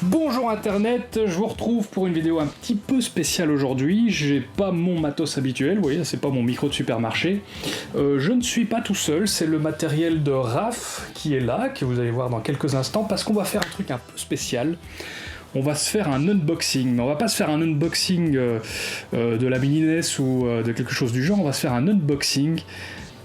Bonjour internet, je vous retrouve pour une vidéo un petit peu spéciale aujourd'hui. J'ai pas mon matos habituel, vous voyez, c'est pas mon micro de supermarché. Je ne suis pas tout seul, c'est le matériel de Raph qui est là, que vous allez voir dans quelques instants, parce qu'on va faire un truc un peu spécial. On va se faire un unboxing, mais on va pas se faire un unboxing de la mini NES ou de quelque chose du genre, on va se faire un unboxing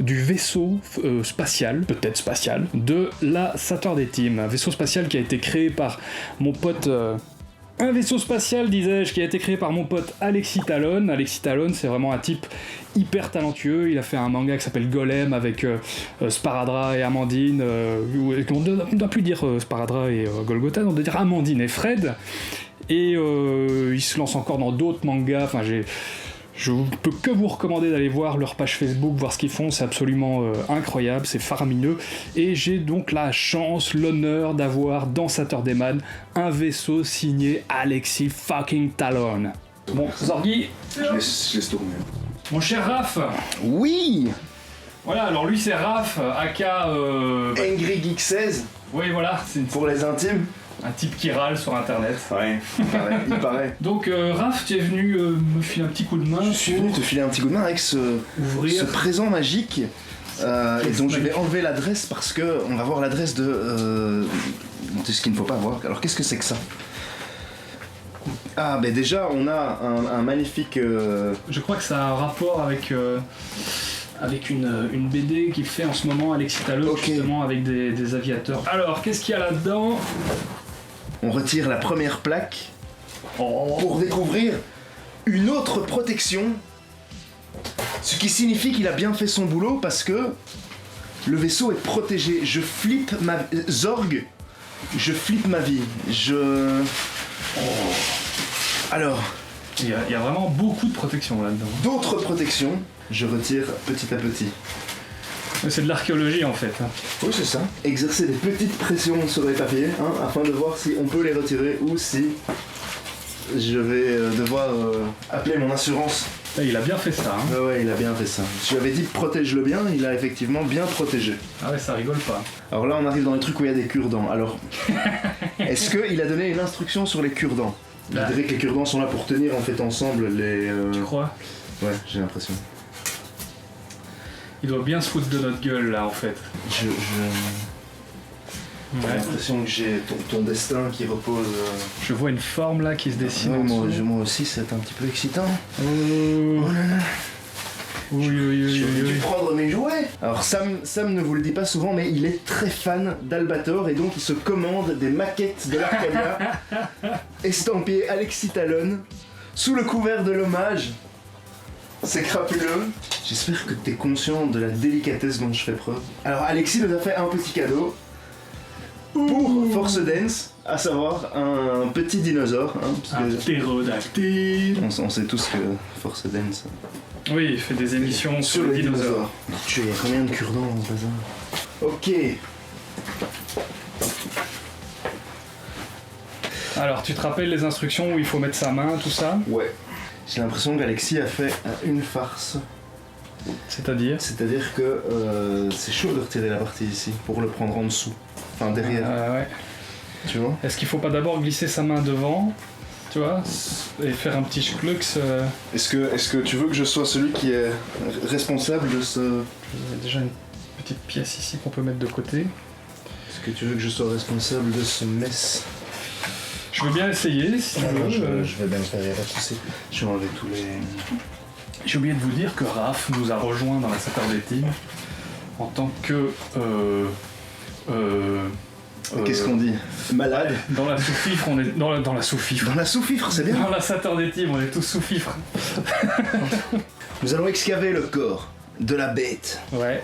du vaisseau spatial, peut-être spatial, de la Saturday Team. Un vaisseau spatial qui a été créé par mon pote... Un vaisseau spatial, disais-je, qui a été créé par mon pote Alexis Talon. Alexis Talon, c'est vraiment un type hyper talentueux. Il a fait un manga qui s'appelle Golem avec Sparadra et Amandine. On ne doit plus dire Sparadra et Golgotha, on doit dire Amandine et Fred. Et il se lance encore dans d'autres mangas. Enfin, je peux que vous recommander d'aller voir leur page Facebook, voir ce qu'ils font, c'est absolument incroyable, c'est faramineux. Et j'ai donc la chance, l'honneur d'avoir dans Saturday Man un vaisseau signé Alexis fucking Talon. Bon, Zorgui, je laisse tourner. Mon cher Raph. Oui. Voilà, alors lui c'est Raph, aka... Angry Geek 16. Oui, voilà, c'est pour les intimes. Un type qui râle sur internet. Ouais, il paraît. Donc Raph, tu es venu me filer un petit coup de main. Je suis venu te filer un petit coup de main avec ce présent magique. Et donc je vais enlever l'adresse parce que on va voir l'adresse de ce qu'il ne faut pas voir. Alors qu'est-ce que c'est que ça? Ah ben déjà on a un magnifique... Je crois que ça a un rapport avec une BD qui fait en ce moment Alexis Talon, justement avec des aviateurs. Alors qu'est-ce qu'il y a là-dedans? On retire la première plaque pour découvrir une autre protection. Ce qui signifie qu'il a bien fait son boulot parce que le vaisseau est protégé. Je flippe ma... Zorg, je flippe ma vie. Alors... Il y a vraiment beaucoup de protection là-dedans. D'autres protections, je retire petit à petit. C'est de l'archéologie en fait. Oui, c'est ça. Exercer des petites pressions sur les papiers, afin de voir si on peut les retirer ou si je vais devoir appeler mon assurance. Il a bien fait ça. Ouais, il a bien fait ça. Je lui avais dit protège-le bien, il a effectivement bien protégé. Ah ouais, ça rigole pas. Alors là, on arrive dans les trucs où il y a des cure-dents. Alors, est-ce qu'il a donné une instruction sur les cure-dents? Je dirais que les cure-dents sont là pour tenir en fait ensemble les... Tu crois? Ouais, j'ai l'impression. Il doit bien se foutre de notre gueule là en fait. J'ai l'impression que j'ai ton destin qui repose... Je vois une forme là qui se dessine. Ouais, moi aussi c'est un petit peu excitant. Oh là là. J'aurais dû prendre mes jouets. Alors Sam ne vous le dit pas souvent, mais il est très fan d'Albator et donc il se commande des maquettes de l'Arcadia estampillées Alexis Talon sous le couvert de l'hommage. C'est crapuleux. J'espère que t'es conscient de la délicatesse dont je fais preuve. Alors Alexis nous a fait un petit cadeau pour Force Dance, à savoir un petit dinosaure. Un ptérodactyle. On sait tous que Force Dance... Oui, il fait des émissions sur les dinosaures. Il y a combien de cure-dents dans le bazar? Ok. Alors, tu te rappelles les instructions où il faut mettre sa main, tout ça? Ouais. J'ai l'impression qu'Alexis a fait une farce. C'est-à-dire? C'est-à-dire que c'est chaud de retirer la partie ici pour le prendre en dessous. Enfin, derrière. Ouais. Tu vois? Est-ce qu'il faut pas d'abord glisser sa main devant? Tu vois, et faire un petit schklux. Est-ce que tu veux que je sois celui qui est responsable de ce... Il y a déjà une petite pièce ici qu'on peut mettre de côté. Est-ce que tu veux que je sois responsable de ce mess? Je veux bien essayer, si tu veux. Je vais bien le faire, il n'y a pas de souci. Je vais enlever tous les... J'ai oublié de vous dire que Raph nous a rejoint dans la Saturday Team en tant que... Qu'est-ce qu'on dit? Malade? Dans la sous-fifre, on est... Dans la sous-fifre. Dans la sous-fifre, c'est bien. Dans la Saturday Team, on est tous sous-fifre. Nous allons excaver le corps de la bête. Ouais.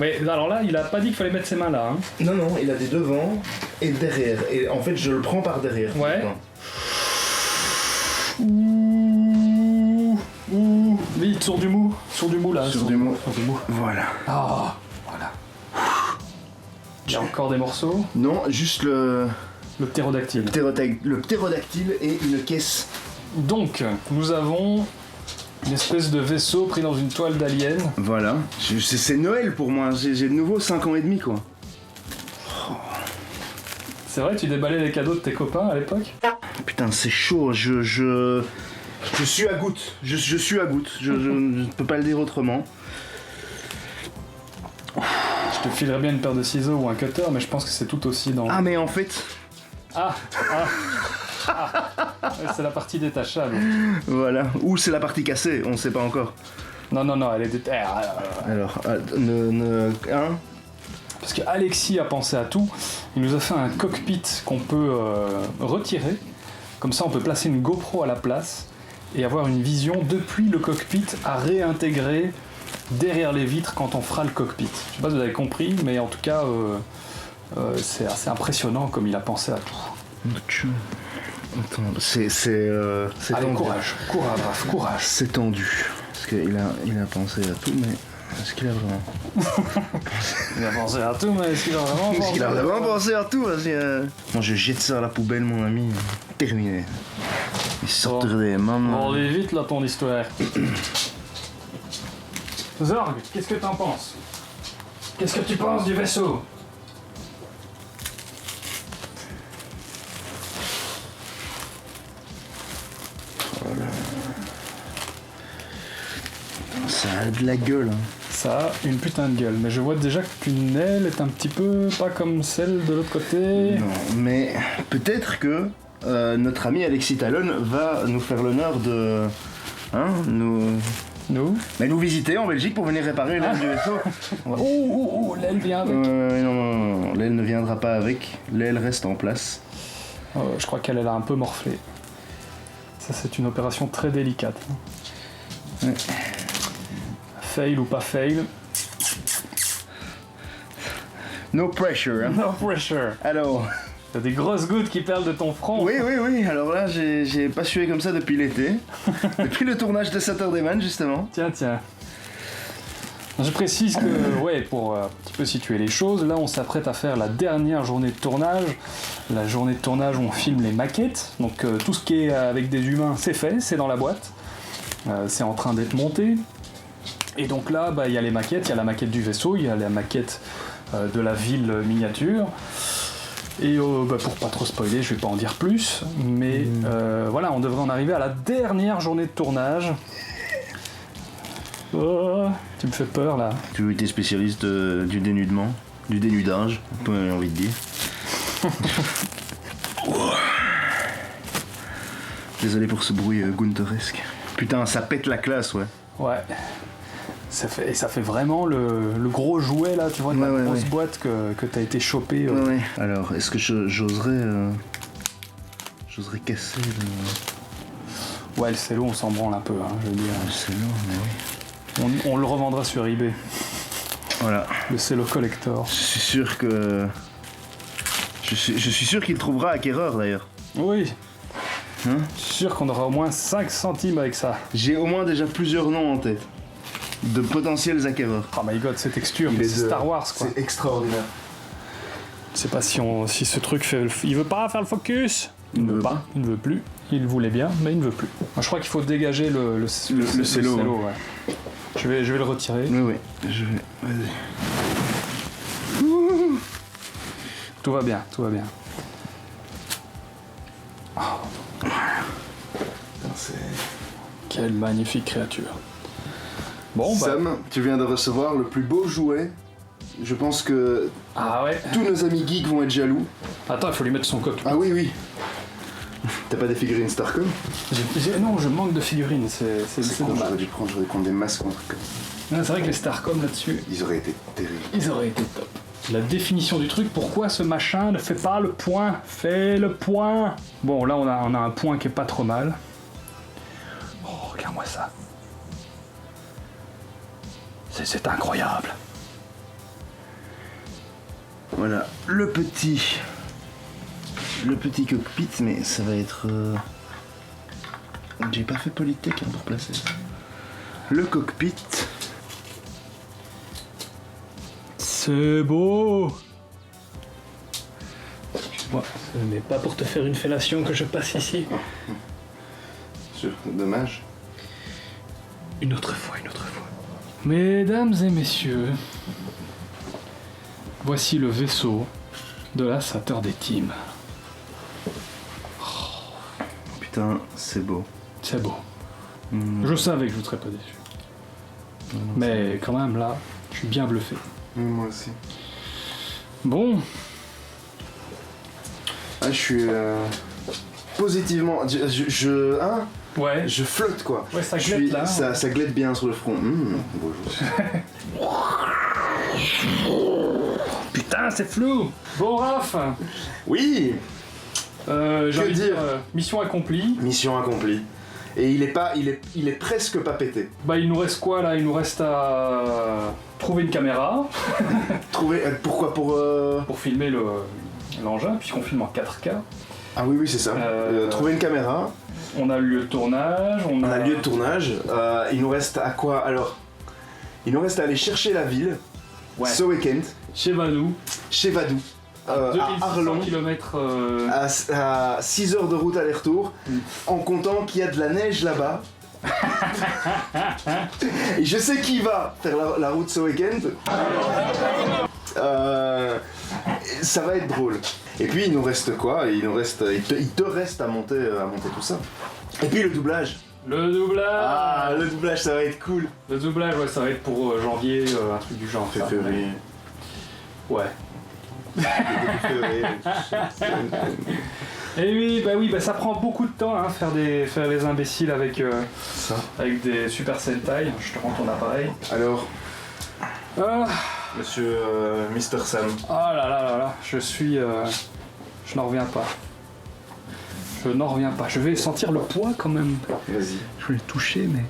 Mais alors là, il a pas dit qu'il fallait mettre ses mains là. Non, il a des devant et derrière. Et en fait, je le prends par derrière. Ouais. Ouh. Vite, sur du mou là. Sur du mou. Voilà. Ah, voilà. Il y a encore des morceaux? Non, juste le ptérodactyle. Le ptérodactyle et une caisse. Donc, nous avons une espèce de vaisseau pris dans une toile d'alien. Voilà. C'est Noël pour moi. J'ai de nouveau 5 ans et demi, quoi. C'est vrai, tu déballais les cadeaux de tes copains à l'époque? Putain, c'est chaud, je suis à goutte. Je suis à goutte. Je ne peux pas le dire autrement. Je te filerais bien une paire de ciseaux ou un cutter, mais je pense que c'est tout aussi dans... Ah, mais en fait... Ouais, c'est la partie détachable. Voilà. Ou c'est la partie cassée, on ne sait pas encore. Non, elle est Alors, hein? Parce que Alexis a pensé à tout. Il nous a fait un cockpit qu'on peut retirer. Comme ça, on peut placer une GoPro à la place et avoir une vision depuis le cockpit à réintégrer derrière les vitres quand on fera le cockpit. Je sais pas si vous avez compris, mais en tout cas, c'est assez impressionnant comme il a pensé à tout. Attends, c'est Allez, tendu. courage, Raph, courage. C'est tendu. Parce qu'il a pensé à tout, mais est-ce qu'il a vraiment... Il a pensé à tout, mais est-ce qu'il a vraiment pensé Est-ce qu'il a vraiment pensé à tout? Moi, je jette ça à la poubelle, mon ami. Terminé. Il sortir des mains. Bon, allez vite là ton histoire. Zorg, qu'est-ce que t'en penses? Qu'est-ce que tu penses du vaisseau? Ça a de la gueule. Hein. Ça a une putain de gueule, mais je vois déjà qu'une aile est un petit peu pas comme celle de l'autre côté. Non, mais peut-être que notre ami Alexis Talon va nous faire l'honneur de... Hein, nous visiter en Belgique pour venir réparer l'aile du vaisseau. Oh, l'aile vient avec. Non, l'aile ne viendra pas avec, l'aile reste en place. Je crois qu'elle a un peu morflé. Ça, c'est une opération très délicate. Ouais. Fail ou pas fail. No pressure. Hein. No pressure. Alors... T'as des grosses gouttes qui perlent de ton front. Oui. Alors là, j'ai pas sué comme ça depuis l'été. Depuis le tournage de Saturday Man, justement. Tiens. Je précise que, pour un petit peu situer les choses, là on s'apprête à faire la dernière journée de tournage. La journée de tournage où on filme les maquettes. Donc tout ce qui est avec des humains, c'est fait, c'est dans la boîte. C'est en train d'être monté. Et donc là, il y a les maquettes, il y a la maquette du vaisseau, il y a la maquette de la ville miniature. Et pour pas trop spoiler, je vais pas en dire plus, mais voilà, on devrait en arriver à la dernière journée de tournage. Oh, tu me fais peur là. Tu étais spécialiste du dénudement, du dénudage, j'ai envie de dire. Désolé pour ce bruit guntteresque. Putain, ça pète la classe, ouais. Ouais. Ça fait vraiment le gros jouet là, tu vois, de la grosse boîte que t'as été chopé. Ouais. Alors, est-ce que j'oserais casser le... Ouais, le cello, on s'en branle un peu, hein, je veux dire. Le cello, mais oui. On le revendra sur eBay. Voilà. Le cello collector. Je suis sûr que... Je suis sûr qu'il trouvera acquéreur, d'ailleurs. Oui. Hein? Je suis sûr qu'on aura au moins 5 centimes avec ça. J'ai au moins déjà plusieurs noms en tête. De potentiels acquéreurs. Oh my god, ces textures, c'est Star Wars quoi. C'est extraordinaire. Je sais pas si ce truc fait... Il veut pas faire le focus. Il ne veut pas. Il ne veut plus. Il voulait bien, mais il ne veut plus. Moi, je crois qu'il faut dégager le cello. Ouais. Je vais le retirer. Oui. Vas-y. Tout va bien. Oh. Quelle magnifique créature. Bon, Sam, tu viens de recevoir le plus beau jouet. Je pense que tous nos amis geeks vont être jaloux. Attends, il faut lui mettre son coq. Ah oui. T'as pas des figurines Starcom? Non, je manque de figurines, c'est con, dommage. j'aurais dû prendre des masques ou un truc comme ça. C'est vrai que les Starcom là-dessus... Ils auraient été terribles. Ils auraient été top. La définition du truc, pourquoi ce machin ne fait pas le point? Fais le point! Bon, là on a un point qui est pas trop mal. Oh, regarde-moi ça. C'est incroyable. Voilà, le petit cockpit, mais ça va être... J'ai pas fait Polytech pour placer. Le cockpit. C'est beau! Excuse-moi, ce n'est pas pour te faire une fellation que je passe ici. Dommage. Une autre fois. Mesdames et messieurs, voici le vaisseau de la Saturday Team. Putain, c'est beau. C'est beau. Je savais que je ne serais pas déçu. Mais quand même, là, je suis bien bluffé. Moi aussi. Bon. Ah, je suis positivement... Hein, Ouais. je flotte, quoi. Ouais, ça glette, là. Ça glette bien sur le front. Bonjour. Putain, c'est flou. Bon, Raph. Oui. J'ai envie de dire, mission accomplie. Mission accomplie. Et il est presque pas pété. Bah, il nous reste quoi, là? Il nous reste à trouver une caméra. Pourquoi? Pour filmer l'engin, puisqu'on filme en 4K. Ah oui, c'est ça. Trouver une caméra. On a le lieu de tournage. On a le lieu de tournage. Il nous reste à quoi? Alors, il nous reste à aller chercher la ville. Ouais. Ce week-end. Chez Vadou. À Arlon. Km. À 6 heures de route aller-retour. En comptant qu'il y a de la neige là-bas. Et je sais qui va faire la route ce week-end. Ça va être drôle. Et puis il nous reste quoi? Il te reste à monter tout ça. Et puis le doublage. Le doublage. Ah, le doublage, ça va être cool. Le doublage, ouais, ça va être pour janvier, un truc du genre. Février. Ouais. Et oui, ça prend beaucoup de temps, hein, faire les imbéciles avec des Super Sentai. Je te rends ton appareil. Alors, monsieur Mr. Sam. Oh là, je n'en reviens pas. Je vais sentir le poids quand même. Vas-y. Je vais le toucher, mais...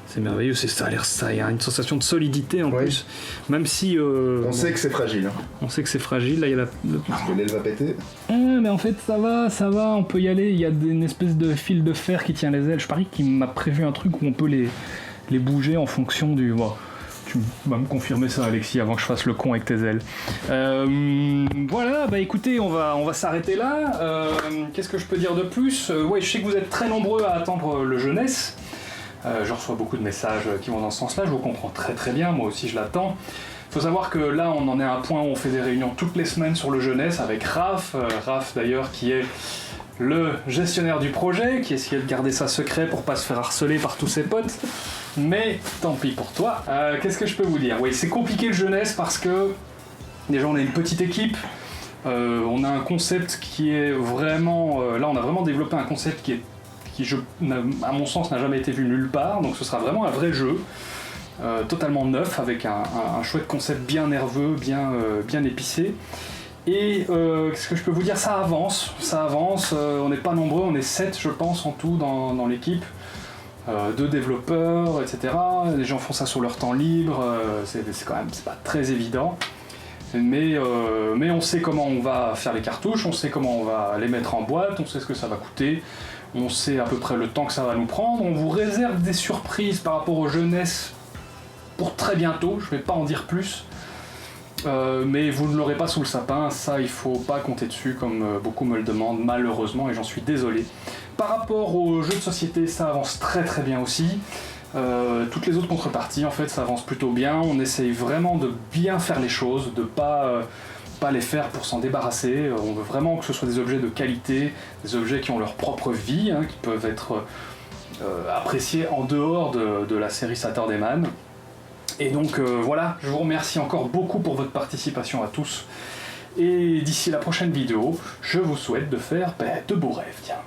C'est merveilleux, ça a l'air ça, il y a une sensation de solidité en plus. Même si... on sait que c'est fragile. Hein. On sait que c'est fragile, là il y a la... Parce que l'aile va péter. Mais en fait ça va, on peut y aller, il y a une espèce de fil de fer qui tient les ailes. Je parie qu'il m'a prévu un truc où on peut les bouger en fonction du... Bon, tu vas me confirmer ça, Alexis, avant que je fasse le con avec tes ailes. Voilà, bah écoutez, on va s'arrêter là. Qu'est-ce que je peux dire de plus? Ouais, je sais que vous êtes très nombreux à attendre le jeunesse. Je reçois beaucoup de messages qui vont dans ce sens-là, je vous comprends très très bien, moi aussi je l'attends. Il faut savoir que là on en est à un point où on fait des réunions toutes les semaines sur le jeunesse avec Raph, Raph d'ailleurs qui est le gestionnaire du projet, qui essayait de garder ça secret pour pas se faire harceler par tous ses potes, mais tant pis pour toi. Qu'est-ce que je peux vous dire? Oui, c'est compliqué le jeunesse parce que déjà on a une petite équipe, on a un concept qui est vraiment... là on a vraiment développé un concept qui, à mon sens, n'a jamais été vu nulle part, donc ce sera vraiment un vrai jeu, totalement neuf, avec un chouette concept bien nerveux, bien épicé. Et qu'est-ce que je peux vous dire? Ça avance, on n'est pas nombreux, on est 7 je pense en tout dans l'équipe, 2 développeurs, etc. Les gens font ça sur leur temps libre, c'est pas très évident. Mais on sait comment on va faire les cartouches, on sait comment on va les mettre en boîte, on sait ce que ça va coûter, on sait à peu près le temps que ça va nous prendre, on vous réserve des surprises par rapport aux jeunesses pour très bientôt, je vais pas en dire plus, mais vous ne l'aurez pas sous le sapin, ça il faut pas compter dessus comme beaucoup me le demandent malheureusement et j'en suis désolé. Par rapport aux jeux de société, ça avance très très bien aussi. Toutes les autres contreparties en fait ça avance plutôt bien, on essaye vraiment de bien faire les choses, de pas les faire pour s'en débarrasser, on veut vraiment que ce soit des objets de qualité, des objets qui ont leur propre vie, hein, qui peuvent être appréciés en dehors de la série Saturday Man. Et donc voilà, je vous remercie encore beaucoup pour votre participation à tous, et d'ici la prochaine vidéo, je vous souhaite de faire de beaux rêves, tiens.